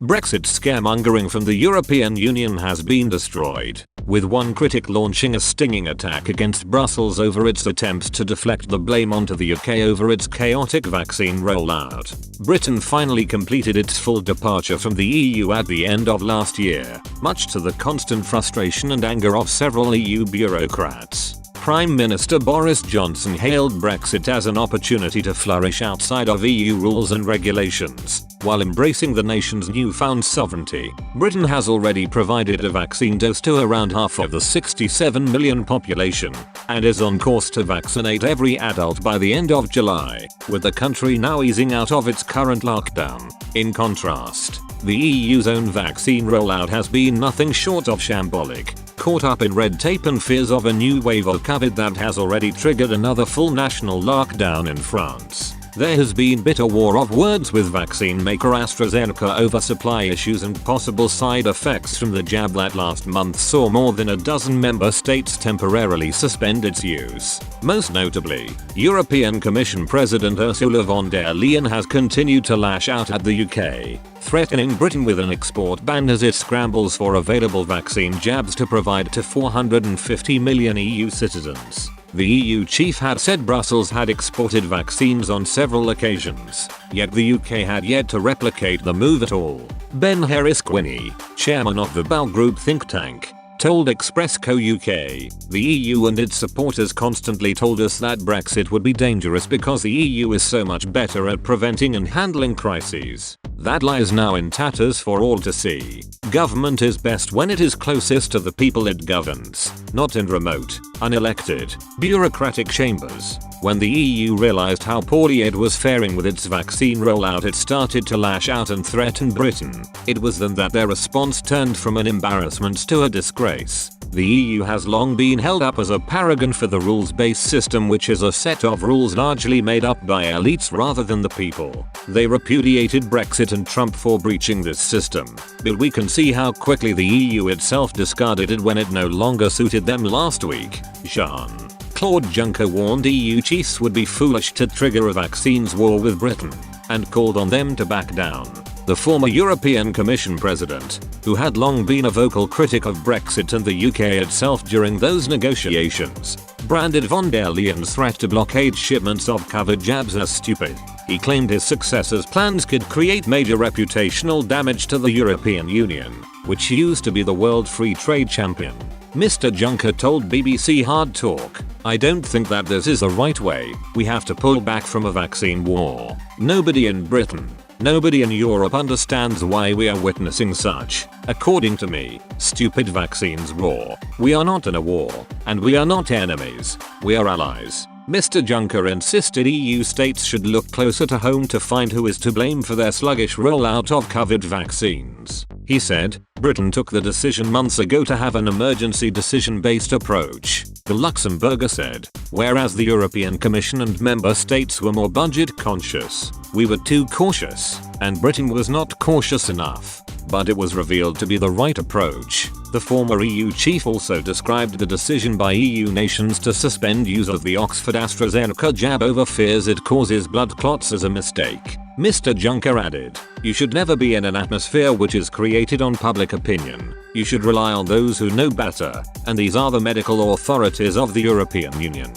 Brexit scaremongering from the European Union has been destroyed, with one critic launching a stinging attack against Brussels over its attempts to deflect the blame onto the UK over its chaotic vaccine rollout. Britain finally completed its full departure from the EU at the end of last year, much to the constant frustration and anger of several EU bureaucrats. Prime Minister Boris Johnson hailed Brexit as an opportunity to flourish outside of EU rules and regulations, while embracing the nation's newfound sovereignty. Britain has already provided a vaccine dose to around half of the 67 million population, and is on course to vaccinate every adult by the end of July, with the country now easing out of its current lockdown. In contrast, the EU's own vaccine rollout has been nothing short of shambolic, caught up in red tape and fears of a new wave of COVID that has already triggered another full national lockdown in France. There has been bitter war of words with vaccine maker AstraZeneca over supply issues and possible side effects from the jab that last month saw more than a dozen member states temporarily suspend its use. Most notably, European Commission President Ursula von der Leyen has continued to lash out at the UK, threatening Britain with an export ban as it scrambles for available vaccine jabs to provide to 450 million EU citizens. The EU chief had said Brussels had exported vaccines on several occasions, yet the UK had yet to replicate the move at all. Ben Harris-Quinney, chairman of the Bell Group think tank, told Express Co UK, "The EU and its supporters constantly told us that Brexit would be dangerous because the EU is so much better at preventing and handling crises. That lie is now in tatters for all to see. Government is best when it is closest to the people it governs, not in remote, unelected, bureaucratic chambers." When the EU realized how poorly it was faring with its vaccine rollout, it started to lash out and threaten Britain. It was then that their response turned from an embarrassment to a disgrace. The EU has long been held up as a paragon for the rules-based system, which is a set of rules largely made up by elites rather than the people. They repudiated Brexit and Trump for breaching this system, but we can see how quickly the EU itself discarded it when it no longer suited them. Last week, Jean-Claude Juncker warned EU chiefs would be foolish to trigger a vaccines war with Britain, and called on them to back down. The former European Commission president, who had long been a vocal critic of Brexit and the UK itself during those negotiations, branded von der Leyen's threat to blockade shipments of COVID jabs as stupid. He claimed his successor's plans could create major reputational damage to the European Union, which used to be the world free trade champion. Mr. Juncker told BBC Hard Talk, "I don't think that this is the right way. We have to pull back from a vaccine war. Nobody in Britain, nobody in Europe understands why we are witnessing such, according to me, stupid vaccines war. We are not in a war, and we are not enemies. We are allies." Mr. Juncker insisted EU states should look closer to home to find who is to blame for their sluggish rollout of COVID vaccines. He said, "Britain took the decision months ago to have an emergency decision-based approach," the Luxembourger said, "whereas the European Commission and member states were more budget conscious. We were too cautious, and Britain was not cautious enough. But it was revealed to be the right approach." The former EU chief also described the decision by EU nations to suspend use of the Oxford AstraZeneca jab over fears it causes blood clots as a mistake. Mr. Juncker added, "You should never be in an atmosphere which is created on public opinion. You should rely on those who know better, and these are the medical authorities of the European Union."